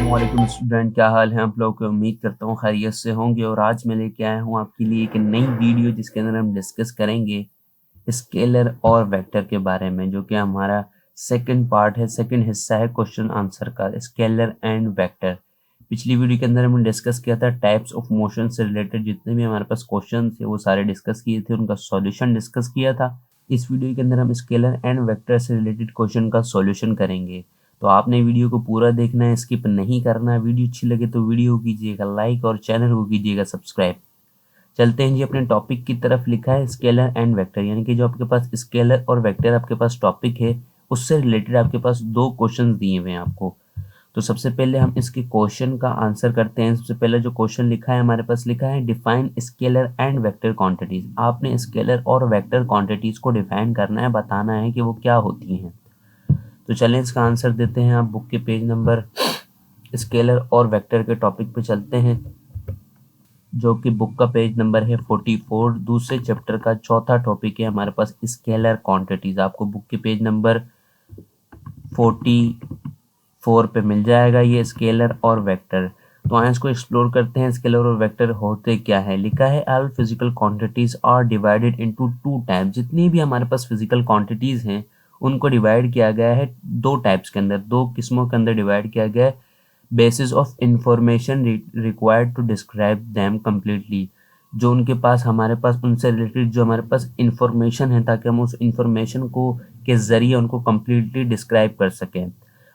अस्सलामुअलैकुम स्टूडेंट, क्या हाल है आप लोग। उम्मीद करता हूँ खैरियत से होंगे। और आज मैं लेके आया हूँ आपके लिए एक नई वीडियो जिसके अंदर हम डिस्कस करेंगे स्केलर और वेक्टर के बारे में, जो कि हमारा सेकंड पार्ट है, सेकंड हिस्सा है क्वेश्चन आंसर का, स्केलर एंड वेक्टर। पिछली वीडियो के अंदर हमने डिस्कस किया था टाइप्स ऑफ मोशन से रिलेटेड जितने भी हमारे पास क्वेश्चन थे वो सारे डिस्कस किए थे, उनका सॉल्यूशन डिस्कस किया था। इस वीडियो के अंदर हम स्केलर एंड वेक्टर से रिलेटेड क्वेश्चन का सॉल्यूशन करेंगे। तो आपने वीडियो को पूरा देखना है, स्किप नहीं करना है। वीडियो अच्छी लगे तो वीडियो को कीजिएगा लाइक और चैनल को कीजिएगा सब्सक्राइब। चलते हैं जी अपने टॉपिक की तरफ। लिखा है स्केलर एंड वेक्टर, यानी कि जो आपके पास स्केलर और वेक्टर आपके पास टॉपिक है उससे रिलेटेड आपके पास दो क्वेश्चन दिए हुए हैं आपको। तो सबसे पहले हम इसके क्वेश्चन का आंसर करते हैं। सबसे पहले जो क्वेश्चन लिखा है हमारे पास, लिखा है define scalar and vector quantities. आपने स्केलर और वेक्टर क्वांटिटीज को डिफाइन करना है, बताना है कि वो क्या होती हैं। तो चलें इसका आंसर देते हैं। आप बुक के पेज नंबर स्केलर और वेक्टर के टॉपिक पे चलते हैं, जो कि बुक का पेज नंबर है 44। दूसरे चैप्टर का चौथा टॉपिक है हमारे पास स्केलर क्वांटिटीज। आपको बुक के पेज नंबर 44 पे मिल जाएगा ये स्केलर और वेक्टर। तो आइए इसको एक्सप्लोर करते हैं। स्केलर और वेक्टर होते क्या है। लिखा है all physical quantities are divided into two types. जितनी भी हमारे पास फिजिकल क्वांटिटीज हैं उनको डिवाइड किया गया है दो टाइप्स के अंदर, दो किस्मों के अंदर डिवाइड किया गया है। Basis of information required to describe them completely. जो उनके पास हमारे पास उनसे रिलेटेड जो हमारे पास इंफॉर्मेशन है, ताकि हम उस इंफॉर्मेशन को के ज़रिए उनको कम्प्लीटली डिस्क्राइब कर सकें।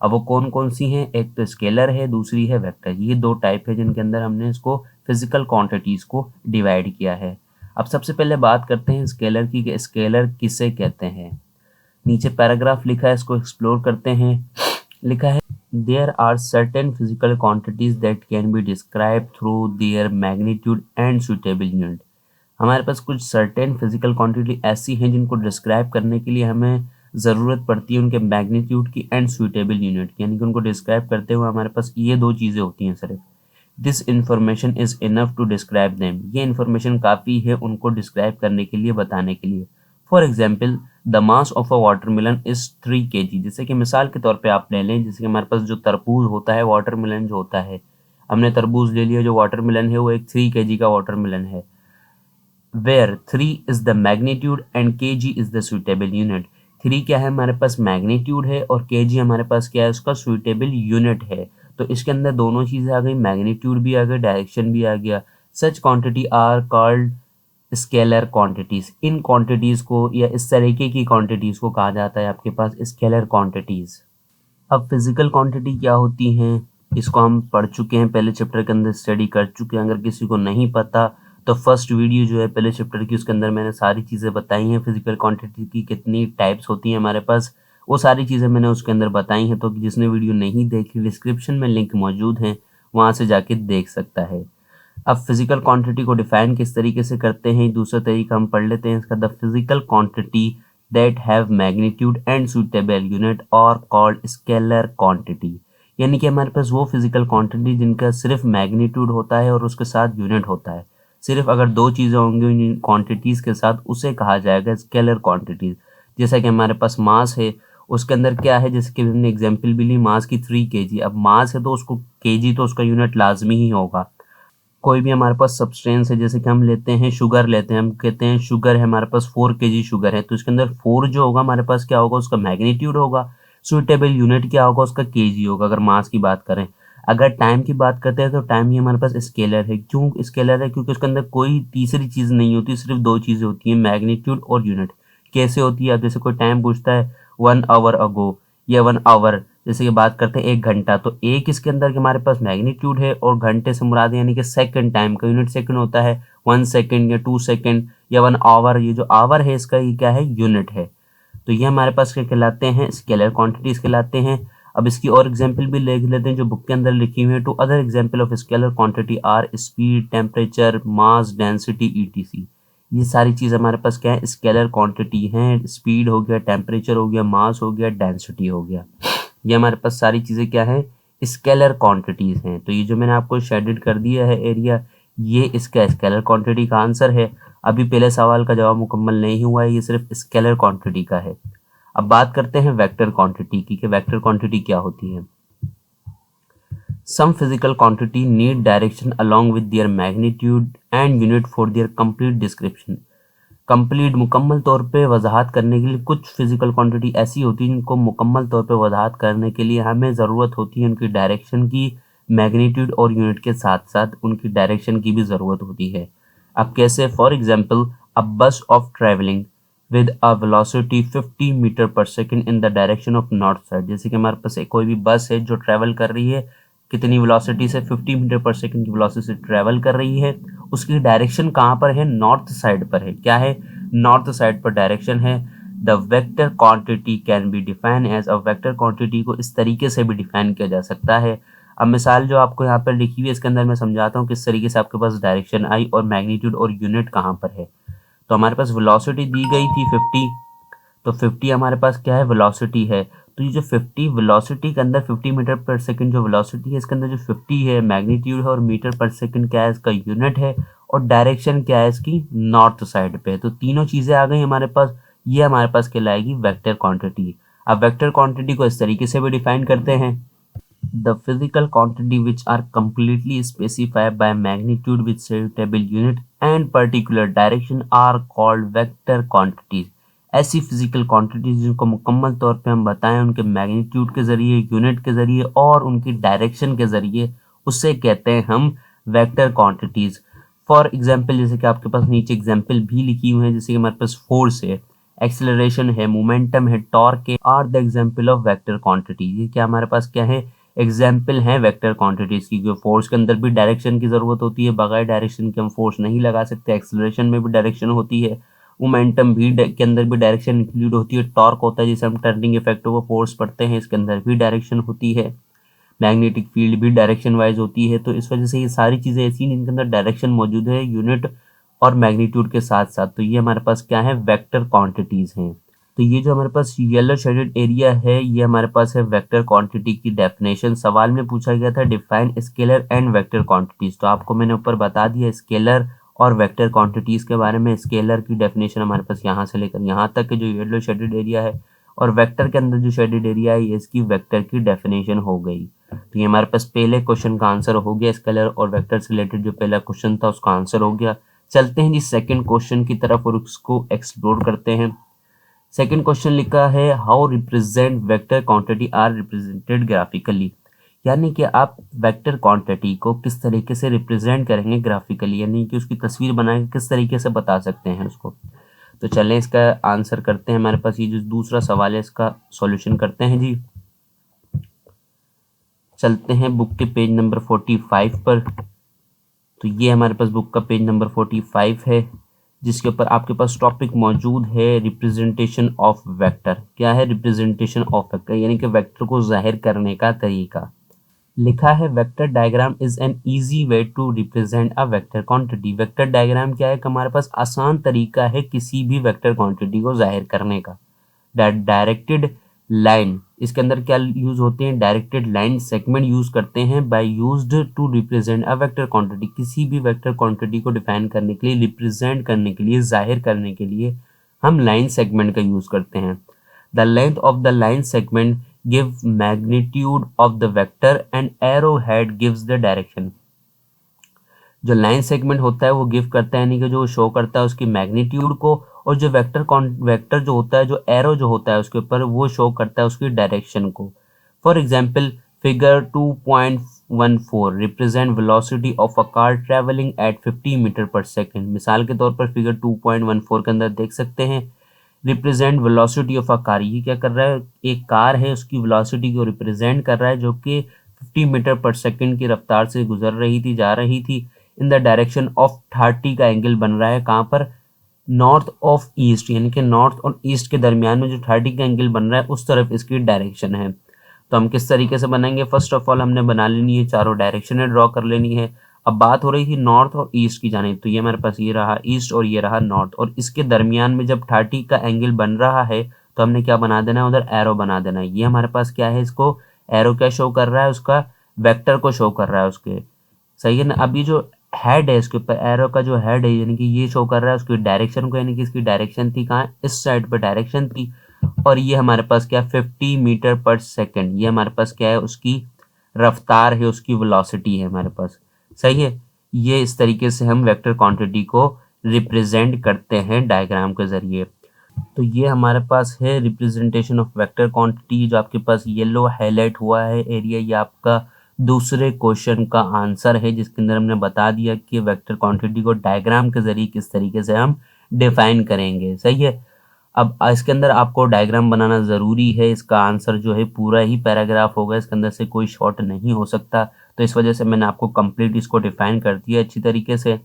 अब वो कौन कौन सी हैं, एक तो स्केलर है, दूसरी है वेक्टर। ये दो टाइप है जिनके अंदर हमने इसको फिजिकल क्वांटिटीज़ को डिवाइड किया है। अब सबसे पहले बात करते हैं स्केलर की, कि स्केलर किसे कहते हैं। नीचे पैराग्राफ लिखा है, इसको एक्सप्लोर करते हैं। लिखा है there are certain physical quantities that can be describe through their magnitude and suitable unit. हमारे पास कुछ सर्टेन फिजिकल क्वांटिटी ऐसी हैं जिनको डिस्क्राइब करने के लिए हमें ज़रूरत पड़ती है उनके मैग्नीट्यूड की एंड सुटेबल यूनिट की, यानी कि उनको डिस्क्राइब करते हुए हमारे पास ये दो चीज़ें होती हैं सिर्फ। This information is enough to describe them. ये इन्फॉर्मेशन काफ़ी है उनको डिस्क्राइब करने के लिए, बताने के लिए। For example the mass of a watermelon is 3 kg। जैसे कि मिसाल के तौर पे आप ले लें, जैसे कि हमारे पास जो तरबूज होता है, वाटरमेलन जो होता है, हमने तरबूज ले लिया, जो वाटरमेलन है वो एक 3 kg का वाटरमेलन है। Where 3 is the magnitude and kg is the suitable unit. 3 क्या है हमारे पास, मैग्नीट्यूड है, और kg हमारे पास क्या है, उसका सुटेबल यूनिट है। तो इसके अंदर दोनों चीज़ें आ गई, मैग्नीट्यूड भी आ गया, डायरेक्शन भी आ गया। Such quantity are called scalar quantities. इन क्वांटिटीज को या इस तरीके की क्वांटिटीज को कहा जाता है आपके पास स्केलर क्वांटिटीज। अब फिजिकल क्वांटिटी क्या होती हैं इसको हम पढ़ चुके हैं, पहले चैप्टर के अंदर स्टडी कर चुके हैं। अगर किसी को नहीं पता तो फर्स्ट वीडियो जो है पहले चैप्टर की, उसके अंदर मैंने सारी चीज़ें बताई हैं। फिजिकल क्वांटिटी की कितनी टाइप्स होती हैं हमारे पास, वो सारी चीज़ें मैंने उसके अंदर बताई हैं। तो जिसने वीडियो नहीं देखी, डिस्क्रिप्शन में लिंक मौजूद है, वहाँ से जाके देख सकता है। अब फिजिकल क्वांटिटी को डिफाइन किस तरीके से करते हैं, दूसरा तरीका हम पढ़ लेते हैं इसका। The physical quantity that have magnitude and suitable unit और कॉल्ड स्केलर क्वांटिटी। यानी कि हमारे पास वो फिजिकल क्वांटिटी जिनका सिर्फ मैग्नीट्यूड होता है और उसके साथ यूनिट होता है। सिर्फ अगर दो चीज़ें होंगी उन क्वांटिटीज़ के साथ, उसे कहा जाएगा स्केलर क्वांटिटीज। जैसा कि हमारे पास मास है, उसके अंदर क्या है, जैसे कि हमने एग्जाम्पल भी ली, मास की 3 kg। अब मास है तो उसको kg तो उसका यूनिट लाजमी ही होगा। कोई भी हमारे पास सब्सटेंस है, जैसे कि हम लेते हैं शुगर, लेते हैं, हम कहते हैं शुगर है हमारे पास 4 kg शुगर है, तो इसके अंदर 4 जो होगा हमारे पास क्या होगा, उसका मैग्नीट्यूड होगा। सुटेबल यूनिट क्या होगा, उसका kg होगा, अगर मास की बात करें। अगर टाइम की बात करते हैं तो टाइम ही हमारे पास स्केलर है। क्यों स्केलर है, क्योंकि उसके अंदर कोई तीसरी चीज़ नहीं होती, सिर्फ दो चीज़ें होती हैं, मैग्नीट्यूड और यूनिट। कैसे होती है, अब जैसे कोई टाइम पूछता है 1 आवर अगो या 1 आवर, जैसे कि बात करते हैं 1 घंटा, तो एक इसके अंदर के हमारे पास मैग्नीट्यूड है, और घंटे से मुराद यानी कि सेकंड, टाइम का यूनिट सेकंड होता है, 1 सेकंड या 2 सेकंड या 1 आवर। ये जो आवर है इसका ये क्या है, यूनिट है। तो ये हमारे पास क्या कहलाते हैं, स्केलर क्वांटिटीज कहलाते हैं। अब इसकी और एग्जांपल भी लिख लेते हैं जो बुक के अंदर लिखी हुई है। Two other example of scalar quantity are speed, temperature, mass, density, ETC. ये सारी चीज़ हमारे पास क्या है, स्केलर क्वांटिटी हैं। स्पीड हो गया, टेम्परेचर हो गया, मास हो गया, डेंसिटी हो गया, ये हमारे पास सारी चीज़ें क्या है, स्केलर क्वांटिटीज़ हैं। तो ये जो मैंने आपको शेडेड कर दिया है एरिया, ये इसका स्केलर क्वांटिटी का आंसर है। अभी पहले सवाल का जवाब मुकम्मल नहीं हुआ है, ये सिर्फ स्केलर क्वांटिटी का है। अब बात करते हैं वेक्टर क्वांटिटी की, कि वेक्टर क्वांटिटी क्या होती है। Some physical quantity need direction along with their magnitude and unit for their complete description. Complete मुकम्मल तौर पे वजाहत करने के लिए कुछ फिजिकल क्वांटिटी ऐसी होती है जिनको मुकम्मल तौर पे वजाहत करने के लिए हमें ज़रूरत होती है उनकी डायरेक्शन की, मैग्नीट्यूड और यूनिट के साथ साथ उनकी डायरेक्शन की भी ज़रूरत होती है। अब कैसे? For example, a bus of travelling with a velocity 50 metre per second in the direction of north side. जैसे कि हमारे पास कोई भी बस है जो ट्रैवल कर रही है, कितनी वेलोसिटी से? 50 मीटर पर सेकेंड की वेलोसिटी से ट्रैवल कर रही है। उसकी डायरेक्शन कहाँ पर है? नॉर्थ साइड पर है। क्या है? नॉर्थ साइड पर डायरेक्शन है। The vector quantity can be define as a vector quantity को इस तरीके से भी डिफाइन किया जा सकता है। अब मिसाल जो आपको यहाँ पर लिखी हुई है इसके अंदर मैं समझाता हूँ किस तरीके से आपके पास डायरेक्शन आई और मैग्नीट्यूड और यूनिट कहाँ पर है। तो हमारे पास वेलोसिटी दी गई थी 50, तो 50 हमारे पास क्या है? वेलोसिटी है। तो ये जो 50 वेलोसिटी के अंदर 50 मीटर पर सेकंड जो वेलोसिटी है इसके अंदर जो 50 है मैग्नीट्यूड है और मीटर पर सेकंड क्या है? इसका यूनिट है। और डायरेक्शन क्या है इसकी? नॉर्थ साइड पे। तो तीनों चीज़ें आ गई हमारे पास। ये हमारे पास कहलाएगी वेक्टर क्वांटिटी। अब वेक्टर क्वांटिटी को इस तरीके से भी डिफाइन करते हैं, the physical quantity which are completely specified by magnitude with suitable unit and particular direction are called vector quantities। ऐसी फिजिकल क्वांटिटीज जिनको मुकम्मल तौर पे हम बताएं उनके मैग्नीट्यूड के ज़रिए, यूनिट के ज़रिए और उनकी डायरेक्शन के ज़रिए, उससे कहते हैं हम वेक्टर क्वांटिटीज़। फॉर एग्जांपल, जैसे कि आपके पास नीचे एग्जांपल भी लिखी हुई है, जैसे कि हमारे पास फोर्स है, एक्सेलरेशन है, मोमेंटम है, टॉर्क है, are the example of vector quantity. ये क्या हमारे पास क्या है? एग्जाम्पल है वेक्टर क्वांटिटीज की। जो फोर्स के अंदर भी डायरेक्शन की जरूरत होती है, बगैर डायरेक्शन के हम फोर्स नहीं लगा सकते। एक्सेलरेशन में भी डायरेक्शन होती है, मोमेंटम भी के अंदर भी डायरेक्शन इंक्लूड होती है। टॉर्क होता है जिसे हम टर्निंग इफेक्ट वो फोर्स पढ़ते हैं, इसके अंदर भी डायरेक्शन होती है। मैग्नेटिक फील्ड भी डायरेक्शन वाइज होती है। तो इस वजह से ये सारी चीज़ें ऐसी जिनके अंदर डायरेक्शन मौजूद है यूनिट और मैग्नीट्यूड के साथ साथ। तो ये हमारे पास क्या है? वेक्टर क्वांटिटीज हैं। तो ये जो हमारे पास येलो शेडेड एरिया है ये हमारे पास है वेक्टर क्वांटिटी की डेफिनेशन। सवाल में पूछा गया था define scalar and vector quantities, तो आपको मैंने ऊपर बता दिया स्केलर और वेक्टर क्वांटिटीज के बारे में। स्केलर की डेफिनेशन हमारे पास यहाँ से लेकर यहाँ तक के जो येलो शेडेड एरिया है, और वेक्टर के अंदर जो शेडेड एरिया है ये इसकी वेक्टर की डेफिनेशन हो गई। तो ये हमारे पास पहले क्वेश्चन का आंसर हो गया। स्केलर और वेक्टर से रिलेटेड जो पहला क्वेश्चन था उसका आंसर हो गया। चलते हैं जी सेकंड क्वेश्चन की तरफ और उसको एक्सप्लोर करते हैं। सेकंड क्वेश्चन लिखा है how represent vector quantity are represented graphically. यानी कि आप वेक्टर क्वांटिटी को किस तरीके से रिप्रेजेंट करेंगे ग्राफिकली, यानी कि उसकी तस्वीर बना के किस तरीके से बता सकते हैं उसको। तो चलें इसका आंसर करते हैं। हमारे पास ये जो दूसरा सवाल है इसका सॉल्यूशन करते हैं जी। चलते हैं बुक के पेज नंबर 45 पर। तो ये हमारे पास बुक का पेज नंबर 45 है जिसके ऊपर आपके पास टॉपिक मौजूद है रिप्रेजेंटेशन ऑफ वेक्टर। क्या है? रिप्रेजेंटेशन ऑफ वेक्टर, यानी कि वेक्टर को जाहिर करने का तरीका। लिखा है vector diagram is an easy way to represent a vector quantity. Vector diagram क्या है कि हमारे पास आसान तरीका है किसी भी वेक्टर क्वांटिटी को जाहिर करने का। डायरेक्टेड लाइन, इसके अंदर क्या यूज होते हैं? डायरेक्टेड लाइन सेगमेंट यूज करते हैं by used to represent a vector quantity. किसी भी वेक्टर क्वांटिटी को डिफाइन करने के लिए, रिप्रेजेंट करने के लिए, जाहिर करने के लिए हम लाइन सेगमेंट का यूज करते हैं। The length of the line segment give magnitude of the vector and arrow head gives the direction. जो लाइन सेगमेंट होता है वो गिव करता है, यानी कि जो शो करता है उसकी मैग्नीट्यूड को, और जो वेक्टर जो होता है, जो एरो जो होता है उसके ऊपर, वो शो करता है उसकी डायरेक्शन को। For example figure 2.14 represent velocity of a car travelling at 50 metre per second. मिसाल के तौर पर फिगर 2.14 के अंदर देख सकते हैं represent velocity of a car. ये क्या कर रहा है? एक कार है उसकी वेलोसिटी को रिप्रेजेंट कर रहा है जो कि 50 मीटर पर सेकेंड की रफ्तार से गुजर रही थी, जा रही थी। इन द डायरेक्शन ऑफ 30 का एंगल बन रहा है कहाँ पर? नॉर्थ ऑफ ईस्ट, यानी कि नॉर्थ और ईस्ट के दरमियान में जो 30 का एंगल बन रहा है उस तरफ इसकी डायरेक्शन है। तो हम किस तरीके से बनाएंगे? फर्स्ट ऑफ ऑल हमने बना लेनी है, चारों डायरेक्शनें ड्रॉ कर लेनी है। अब बात हो रही थी नॉर्थ और ईस्ट की जानिब, तो ये हमारे पास ये रहा ईस्ट और ये रहा नॉर्थ, और इसके दरमियान में जब 30 का एंगल बन रहा है तो हमने क्या बना देना है? उधर एरो बना देना है। ये हमारे पास क्या है? इसको एरो क्या शो कर रहा है? उसका वेक्टर को शो कर रहा है उसके, सही है ना। अब ये जो हेड है इसके ऊपर एरो का जो हेड है यानी कि ये शो कर रहा है उसकी डायरेक्शन को, यानी कि इसकी डायरेक्शन थी कहाँ? इस साइड पर डायरेक्शन थी। और ये हमारे पास क्या? 50 मीटर पर सेकेंड, ये हमारे पास क्या है? उसकी रफ्तार है, उसकी वेलोसिटी है हमारे पास। सही है। ये इस तरीके से हम वेक्टर क्वांटिटी को रिप्रेजेंट करते हैं डायग्राम के जरिए। तो ये हमारे पास है रिप्रेजेंटेशन ऑफ वेक्टर क्वांटिटी। जो आपके पास येलो हाईलाइट हुआ है एरिया, ये आपका दूसरे क्वेश्चन का आंसर है, जिसके अंदर हमने बता दिया कि वेक्टर क्वांटिटी को डायग्राम के जरिए किस तरीके से हम डिफाइन करेंगे। सही है। अब इसके अंदर आपको डायग्राम बनाना ज़रूरी है। इसका आंसर जो है पूरा ही पैराग्राफ होगा, इसके अंदर से कोई शॉर्ट नहीं हो सकता। तो इस वजह से मैंने आपको कंप्लीट इसको डिफाइन कर दिया अच्छी तरीके से।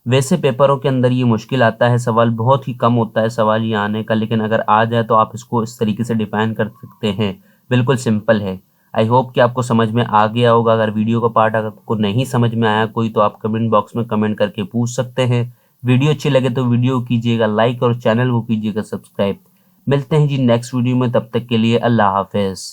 वैसे पेपरों के अंदर ये मुश्किल आता है, सवाल बहुत ही कम होता है सवाल ये आने का, लेकिन अगर आ जाए तो आप इसको इस तरीके से डिफाइन कर सकते हैं। बिल्कुल सिंपल है। आई होप कि आपको समझ में आ गया होगा। अगर वीडियो का पार्ट अगर आपको नहीं समझ में आया कोई, तो आप कमेंट बॉक्स में कमेंट करके पूछ सकते हैं। वीडियो अच्छी लगे तो वीडियो कीजिएगा लाइक और चैनल को कीजिएगा सब्सक्राइब। मिलते हैं जी नेक्स्ट वीडियो में, तब तक के लिए अल्लाह हाफिज़।